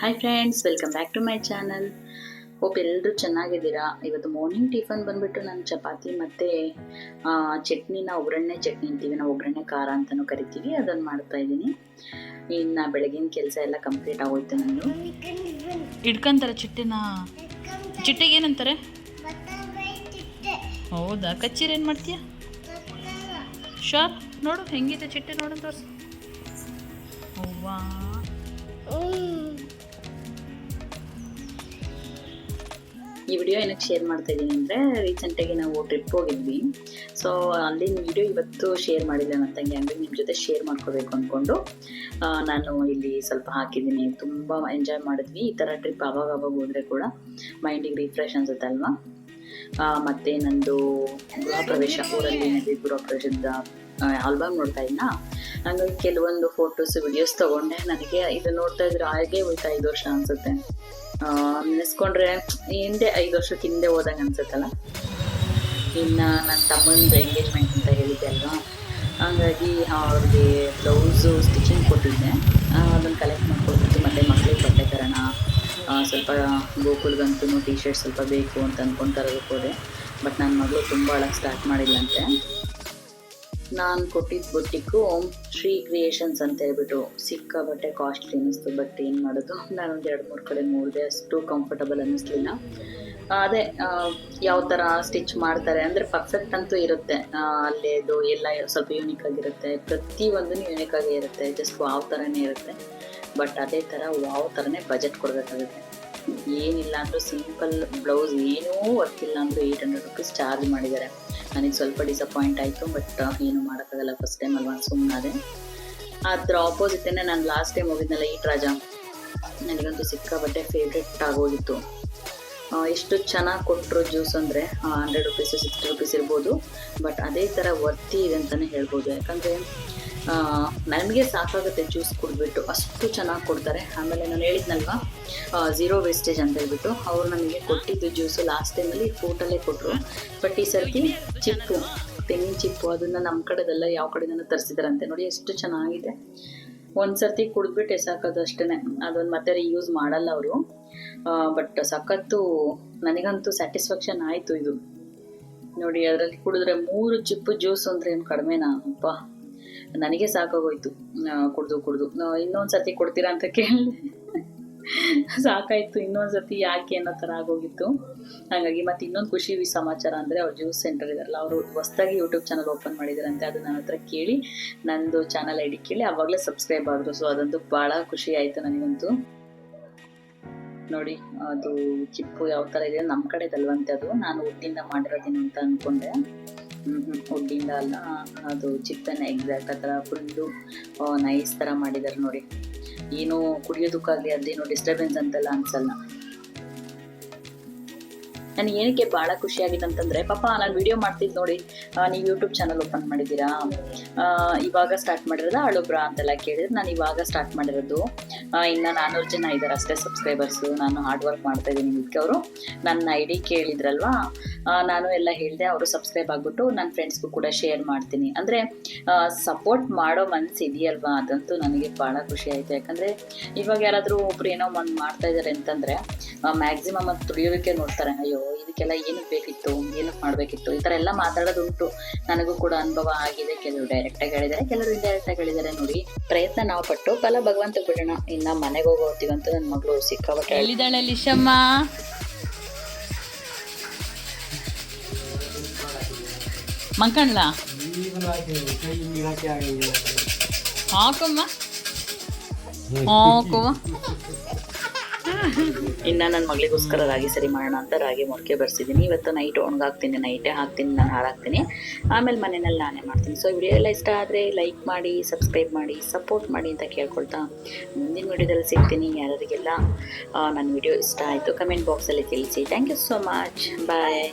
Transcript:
Hi friends, welcome back to my channel. Hope ಎಲ್ಲರೂ ಚೆನ್ನಾಗಿದ್ದೀರಾ. ಇವತ್ತು ಮಾರ್ನಿಂಗ್ ಟಿಫನ್ ಬಂದುಬಿಟ್ಟು ನಾನು ಚಪಾತಿ ಮತ್ತು ಚಟ್ನಿನ ಒಗ್ಗರಣೆ ಚಟ್ನಿ ಅಂತೀವಿ ನಾವು, ಒಗ್ಗರಣೆ ಖಾರ ಅಂತಲೂ ಕರಿತೀವಿ, ಅದನ್ನು ಮಾಡ್ತಾ ಇದ್ದೀನಿ. ಇನ್ನು ಬೆಳಗಿನ ಕೆಲಸ ಎಲ್ಲ ಕಂಪ್ಲೀಟ್ ಆಗೋಯ್ತು. ನಾನು ಇಡ್ಕೊಂತಾರೆ ಚಿಟ್ಟೆಗೆ ಏನಂತಾರೆ? ಹೌದಾ, ಕಚ್ಚೀರಿ ಏನು ಮಾಡ್ತೀಯ? ಶೋರ್ ನೋಡು ಹೆಂಗಿದೆ ಚಿಟ್ಟೆ, ನೋಡು ತೋರಿಸು. ಅವ್ವಾ, ಈ ವಿಡಿಯೋ ಏನಕ್ಕೆ ಶೇರ್ ಮಾಡ್ತಾ ಇದ್ದೀನಿ ಅಂದರೆ, ರೀಸೆಂಟಾಗಿ ನಾವು ಟ್ರಿಪ್ ಹೋಗಿದ್ವಿ. ಸೊ ಅಲ್ಲಿನ ವಿಡಿಯೋ ಇವತ್ತು ಶೇರ್ ಮಾಡಿಲ್ಲ ನನ್ನ ತಂಗಿ, ಅಂದರೆ ನಿಮ್ಮ ಜೊತೆ ಶೇರ್ ಮಾಡ್ಕೋಬೇಕು ಅಂದ್ಕೊಂಡು ನಾನು ಇಲ್ಲಿ ಸ್ವಲ್ಪ ಹಾಕಿದ್ದೀನಿ. ತುಂಬ ಎಂಜಾಯ್ ಮಾಡಿದ್ವಿ. ಈ ಥರ ಟ್ರಿಪ್ ಆವಾಗ ಹೋದರೆ ಕೂಡ ಮೈಂಡಿಗೆ ರಿಫ್ರೆಶ್ ಅನ್ಸುತ್ತೆ ಅಲ್ವಾ. ಮತ್ತು ನಂದು ಗೃಹ ಪ್ರವೇಶ, ಊರಲ್ಲಿ ಗೃಹ ಪ್ರವೇಶದ ಆಲ್ಬಮ್ ನೋಡ್ತಾ ಇದ್ನ. ಹಂಗಾಗಿ ಕೆಲವೊಂದು ಫೋಟೋಸ್ ವಿಡಿಯೋಸ್ ತೊಗೊಂಡೆ. ನನಗೆ ಇದು ನೋಡ್ತಾ ಇದ್ರೆ ಹಾಗೆ ಹೋಯ್ತಾ 5 ವರ್ಷ ಅನಿಸುತ್ತೆ. ನೆನೆಸ್ಕೊಂಡ್ರೆ ಹಿಂದೆ 5 ವರ್ಷಕ್ಕೆ ಹಿಂದೆ ಹೋದಂಗೆ ಅನ್ಸುತ್ತಲ್ಲ. ಇನ್ನು ನನ್ನ ತಮ್ಮಂದು ಎಂಗೇಜ್ಮೆಂಟ್ ಅಂತ ಹೇಳಿದ್ದೆ ಅಲ್ವಾ, ಹಾಗಾಗಿ ಅವ್ರಿಗೆ ಬ್ಲೌಸು ಸ್ಟಿಚಿಂಗ್ ಕೊಟ್ಟಿದ್ದೆ. ಅದನ್ನು ಕಲೆಕ್ಟ್ ಮಾಡ್ಕೊಡ್ಬಿಟ್ಟು ಮತ್ತು ಮಕ್ಳಿಗೆ ಬಟ್ಟೆ ತರೋಣ, ಸ್ವಲ್ಪ ಗೋಕುಲ್ಗಂತೂ ಟಿ ಶರ್ಟ್ ಸ್ವಲ್ಪ ಬೇಕು ಅಂತ ಅಂದ್ಕೊಂಡು ತರೋದಕ್ಕೆ ಹೋದೆ. ಬಟ್ ನನ್ನ ಮಗಳು ತುಂಬ ಅಳಕ್ಕೆ ಸ್ಟಾರ್ಟ್ ಮಾಡಿಲ್ಲಂತೆ. ನಾನು ಕೊಟ್ಟಿದ್ದ ಬೊಟ್ಟಿಕ್ಕು ಶ್ರೀ ಕ್ರಿಯೇಷನ್ಸ್ ಅಂತ ಹೇಳ್ಬಿಟ್ಟು ಸಿಕ್ಕಾಬಟ್ಟೆ ಕಾಸ್ಟ್ಲಿ ಅನ್ನಿಸ್ತು. ಬಟ್ ಏನು ಮಾಡೋದು, ನಾನೊಂದು 2-3 ಕಡೆ ನೋಡಿದೆ, ಅಷ್ಟು ಕಂಫರ್ಟಬಲ್ ಅನ್ನಿಸ್ಲಿಲ್ಲ. ಅದೇ ಯಾವ ಥರ ಸ್ಟಿಚ್ ಮಾಡ್ತಾರೆ ಅಂದರೆ ಪರ್ಫೆಕ್ಟ್ ಅಂತೂ ಇರುತ್ತೆ. ಅಲ್ಲೇದು ಎಲ್ಲ ಸ್ವಲ್ಪ ಯೂನಿಕ್ ಆಗಿರುತ್ತೆ, ಪ್ರತಿಯೊಂದೂ ಯೂನಿಕ್ ಆಗೇ ಇರುತ್ತೆ, ಜಸ್ಟ್ ವಾವ್ ಥರನೇ ಇರುತ್ತೆ. ಬಟ್ ಅದೇ ಥರ ವಾವ್ ಥರನೇ ಬಜೆಟ್ ಕೊಡಬೇಕಾಗುತ್ತೆ. ಏನಿಲ್ಲ ಅಂದರೂ ಸಿಂಪಲ್ ಬ್ಲೌಸ್, ಏನೂ ವರ್ಕ್ ಇಲ್ಲ ಅಂದರೂ 800 ರುಪೀಸ್ ಚಾರ್ಜ್ ಮಾಡಿದ್ದಾರೆ. ನನಗೆ ಸ್ವಲ್ಪ ಡಿಸಪಾಯಿಂಟ್ ಆಯಿತು. ಬಟ್ ಏನು ಮಾಡೋಕ್ಕಾಗಲ್ಲ, ಫಸ್ಟ್ ಟೈಮ್ ಅಲ್ವಾ, ಸುಮ್ಮನಾದೆ. ಅದ್ರ ಆಪೋಸಿಟೇ ನಾನು ಲಾಸ್ಟ್ ಟೈಮ್ ಹೋಗಿದ್ನಲ್ಲ ಈಟ್ ರಾಜ, ನನಗಂತೂ ಸಿಕ್ಕಾಬಟ್ಟೆ ಫೇವ್ರೆಟ್ ಆಗೋಗಿತ್ತು. ಎಷ್ಟು ಚೆನ್ನಾಗಿ ಕೊಟ್ಟರು ಜ್ಯೂಸ್ ಅಂದರೆ 100 ರುಪೀಸು 60 ರುಪೀಸ್ ಇರ್ಬೋದು, ಬಟ್ ಅದೇ ಥರ ವರ್ತಿ ಇದೆ ಅಂತಲೇ ಹೇಳ್ಬೋದು. ಯಾಕಂದರೆ ನನಗೆ ಸಾಕಾಗುತ್ತೆ ಜ್ಯೂಸ್ ಕುಡಿದ್ಬಿಟ್ಟು, ಅಷ್ಟು ಚೆನ್ನಾಗಿ ಕೊಡ್ತಾರೆ. ಆಮೇಲೆ ನಾನು ಹೇಳಿದ್ನಲ್ವ ಝೀರೋ ವೇಸ್ಟೇಜ್ ಅಂತ ಹೇಳ್ಬಿಟ್ಟು, ಅವ್ರು ನನಗೆ ಕೊಟ್ಟಿದ್ದು ಜ್ಯೂಸು ಲಾಸ್ಟ್ ಟೈಮಲ್ಲಿ ಫ್ರೂಟಲ್ಲೇ ಕೊಟ್ಟರು. ಬಟ್ ಈ ಸರ್ತಿ ಚಿಪ್ಪು, ತೆಂಗಿನ ಚಿಪ್ಪು, ಅದನ್ನು ನಮ್ಮ ಕಡೆದೆಲ್ಲ ಯಾವ ಕಡೆಯಿಂದ ತರಿಸಿದಾರಂತೆ ನೋಡಿ, ಎಷ್ಟು ಚೆನ್ನಾಗಿದೆ. ಒಂದು ಸರ್ತಿ ಕುಡಿದ್ಬಿಟ್ಟು ಎಸಾಕೋದು ಅಷ್ಟೇ, ಅದೊಂದು ಮತ್ತೆ ಯೂಸ್ ಮಾಡಲ್ಲ ಅವರು. ಬಟ್ ಸಖತ್ತು, ನನಗಂತೂ ಸ್ಯಾಟಿಸ್ಫ್ಯಾಕ್ಷನ್ ಆಯಿತು ಇದು ನೋಡಿ. ಅದರಲ್ಲಿ ಕುಡಿದ್ರೆ 3 ಚಿಪ್ಪು ಜ್ಯೂಸ್ ಅಂದರೆ ಏನು ಕಡಿಮೆನಾ ಅಪ್ಪ, ನನಗೆ ಸಾಕಾಗೋಯ್ತು ಕುಡಿದು. ಇನ್ನೊಂದು ಸರ್ತಿ ಕೊಡ್ತೀರಾ ಅಂತ ಕೇಳಿ ಸಾಕಾಯಿತು. ಇನ್ನೊಂದು ಸರ್ತಿ ಯಾಕೆ ಅನ್ನೋ ಥರ ಆಗೋಗಿತ್ತು. ಹಾಗಾಗಿ ಮತ್ತು ಇನ್ನೊಂದು ಖುಷಿ ಸಮಾಚಾರ ಅಂದರೆ, ಅವ್ರು ಜ್ಯೂಸ್ ಸೆಂಟರ್ ಇದಾರಲ್ಲ, ಅವರು ಹೊಸದಾಗಿ ಯೂಟ್ಯೂಬ್ ಚಾನಲ್ ಓಪನ್ ಮಾಡಿದಾರಂತೆ. ಅದು ನನ್ನ ಹತ್ರ ಕೇಳಿ, ನಂದು ಚಾನಲ್ ಐಡಿ ಕೇಳಿ ಆವಾಗಲೇ ಸಬ್ಸ್ಕ್ರೈಬ್ ಆದರು. ಸೊ ಅದಂತೂ ಭಾಳ ಖುಷಿ ಆಯಿತು ನನಗಂತೂ. ನೋಡಿ ಅದು ಚಿಪ್ಪು ಯಾವ ಥರ ಇದೆ, ನಮ್ಮ ಕಡೆದಲ್ವಂತೆ ಅದು. ನಾನು ಉಡ್ಡಿಂದ ಮಾಡಿರೋದೇನು ಅಂತ ಅಂದ್ಕೊಂಡೆ. ಉಡ್ಡಿಂದ ಅಲ್ಲ, ಅದು ಚಿಪ್ಪನ್ನ ಎಕ್ಸಾಕ್ಟ್ ಆ ಥರ ಫುಲ್ಲು ನೈಸ್ ಥರ ಮಾಡಿದ್ದಾರೆ ನೋಡಿ. ಏನೋ ಕುಡಿಯೋದಕ್ಕಾಗಲಿ ಅದೇನೋ ಡಿಸ್ಟರ್ಬೆನ್ಸ್ ಅಂತೆಲ್ಲ ಅನ್ಸಲ್ಲ. ನನಗೆ ಏನಕ್ಕೆ ಭಾಳ ಖುಷಿಯಾಗಿದೆ ಅಂತಂದರೆ, ಪಾಪ ನಾನು ವಿಡಿಯೋ ಮಾಡ್ತಿದ್ದು ನೋಡಿ, ನೀವು ಯೂಟ್ಯೂಬ್ ಚಾನಲ್ ಓಪನ್ ಮಾಡಿದ್ದೀರಾ, ಇವಾಗ ಸ್ಟಾರ್ಟ್ ಮಾಡಿರೋದಾ ಹಳಬ್ರಾ ಅಂತೆಲ್ಲ ಕೇಳಿದ್ರೆ, ನಾನು ಇವಾಗ ಸ್ಟಾರ್ಟ್ ಮಾಡಿರೋದು. ಇನ್ನು 400 ಜನ ಇದ್ದಾರೆ ಅಷ್ಟೇ ಸಬ್ಸ್ಕ್ರೈಬರ್ಸು. ನಾನು ಹಾರ್ಡ್ ವರ್ಕ್ ಮಾಡ್ತಾಯಿದ್ದೀನಿ. ಇದಕ್ಕೆ ಅವರು ನನ್ನ ಐಡಿ ಕೇಳಿದ್ರಲ್ವಾ, ನಾನು ಎಲ್ಲ ಹೇಳಿದೆ. ಅವರು ಸಬ್ಸ್ಕ್ರೈಬ್ ಆಗಿಬಿಟ್ಟು ನನ್ನ ಫ್ರೆಂಡ್ಸ್ಗೂ ಕೂಡ ಶೇರ್ ಮಾಡ್ತೀನಿ. ಅಂದರೆ ಸಪೋರ್ಟ್ ಮಾಡೋ ಮನಸ್ಸು ಇದೆಯಲ್ವಾ, ಅದಂತೂ ನನಗೆ ಭಾಳ ಖುಷಿ ಆಯಿತು. ಯಾಕಂದರೆ ಇವಾಗ ಯಾರಾದರೂ ಒಬ್ರು ಏನೋ ಒಂದು ಮಾಡ್ತಾಯಿದ್ದಾರೆ ಅಂತಂದರೆ ಮ್ಯಾಕ್ಸಿಮಮ್ ಅದು ತುಳಿಯೋದಕ್ಕೆ ನೋಡ್ತಾರೆ. ಅಯ್ಯೋ ಇದಕ್ಕೆಲ್ಲ ಏನಕ್ಕೆ ಬೇಕಿತ್ತು, ಏನಕ್ಕೆ ಮಾಡಬೇಕಿತ್ತು, ಈ ಥರ ಎಲ್ಲ ಮಾತಾಡೋದುಂಟು. ನನಗೂ ಕೂಡ ಅನುಭವ ಆಗಿದೆ. ಕೆಲವರು ಡೈರೆಕ್ಟಾಗಿ ಹೇಳಿದ್ದಾರೆ, ಕೆಲವರು ಇಂಡೈರೆಕ್ಟಾಗಿ ಹೇಳಿದ್ದಾರೆ. ನೋಡಿ, ಪ್ರಯತ್ನ ನಾವು ಪಟ್ಟು ಫಲ ಭಗವಂತ ಬಿಡೋಣ. ಇನ್ನು ಮನೆಗೆ ಹೋಗ್ತೀವಂತೂ ನನ್ನ ಮಗಳು ಸಿಕ್ಕಾಬಟ್ಟೆ ಹೇಳಿದಾಳೆ ಲಿಶಮ್ಮ. ಮಂಕಣ್ಲ ಹಾಕಮ್ಮ ಹಾಕುವ. ಇನ್ನು ನನ್ನ ಮಗಳಿಗೋಸ್ಕರ ರಾಗಿ ಸರಿ ಮಾಡೋಣ ಅಂತ ರಾಗಿ ಮೊಳಕೆ ಬರ್ಸಿದ್ದೀನಿ. ಇವತ್ತು ನೈಟ್ ಒಣಗಾಕ್ತೀನಿ, ನೈಟೇ ಹಾಕ್ತೀನಿ, ನಾನು ಹಾಳಾಗ್ತೀನಿ. ಆಮೇಲೆ ಮನೆಯಲ್ಲಿ ನಾನೇ ಮಾಡ್ತೀನಿ. ಸೊ ವಿಡಿಯೋ ಎಲ್ಲ ಇಷ್ಟ ಆದರೆ ಲೈಕ್ ಮಾಡಿ, ಸಬ್ಸ್ಕ್ರೈಬ್ ಮಾಡಿ, ಸಪೋರ್ಟ್ ಮಾಡಿ ಅಂತ ಕೇಳ್ಕೊಳ್ತಾ ಮುಂದಿನ ವಿಡಿಯೋದಲ್ಲಿ ಸಿಗ್ತೀನಿ. ಯಾರಿಗೆಲ್ಲ ನನ್ನ ವಿಡಿಯೋ ಇಷ್ಟ ಆಯಿತು ಕಮೆಂಟ್ ಬಾಕ್ಸಲ್ಲಿ ತಿಳಿಸಿ. Thank you so much. Bye.